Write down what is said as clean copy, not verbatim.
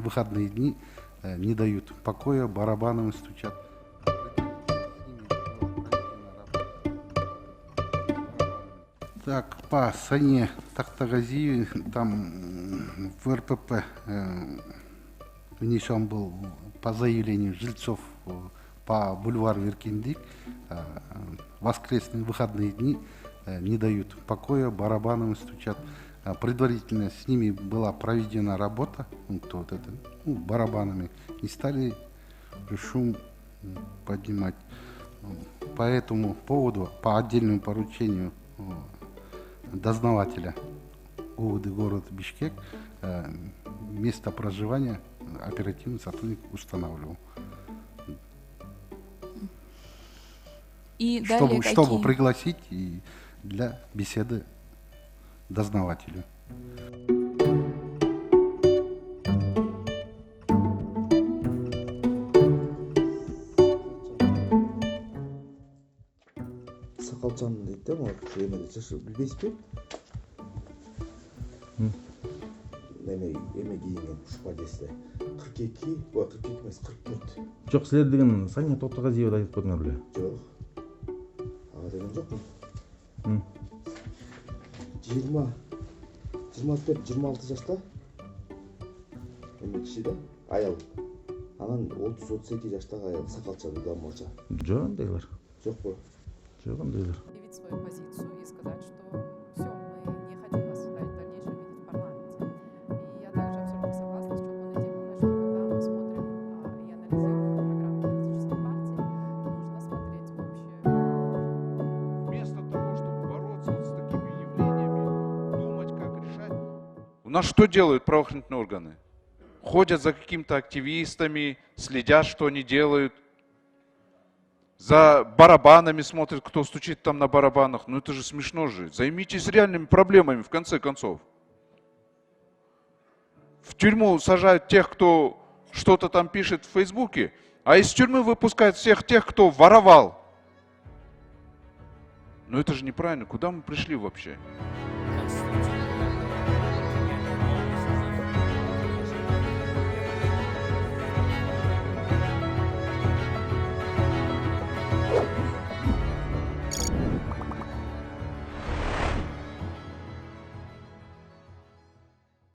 выходные дни не дают покоя, барабанами стучат. Так, по Сане Тахтагазиеве, там в РПП внесен был по заявлению жильцов по бульвару Веркиндик, воскресные выходные дни не дают покоя, барабанами стучат. Предварительно с ними была проведена работа, барабанами, не стали шум поднимать. По этому поводу, по отдельному поручению дознавателя УВД города Бишкек, место проживания оперативный сотрудник устанавливал. И далее чтобы пригласить и для беседы дознавателю. Сакалчан дейді да, емеде жашы білбейсіз бе? Еме киінген шпагесте 42, 42 емес 44. Жоқ, сілер деген Сания Тоқтағазиевді айтып қойдыңар біле? Жоқ. Аға деген жоқ қой. 24-26 жашта. Еме кіші да, аял. Анан 30-32 жаштағы аял сакалчан дамырча. Жоқ, ондайлар. Жоқ қой. Жоқ, ондайлар. Заявить свою позицию и сказать, что все, мы не хотим вас в дальнейшем видеть в парламенте. И я также абсолютно согласна с Чулпаной Димовной, что когда мы смотрим и анализируем программу политической партии, нужно смотреть общее. Вместо того, чтобы бороться вот с такими явлениями, думать, как решать. У нас что делают правоохранительные органы? Ходят за какими-то активистами, следят, что они делают. За барабанами смотрят, кто стучит там на барабанах. Ну это же смешно же. Займитесь реальными проблемами, в конце концов. В тюрьму сажают тех, кто что-то там пишет в Фейсбуке, а из тюрьмы выпускают всех тех, кто воровал. Ну это же неправильно. Куда мы пришли вообще?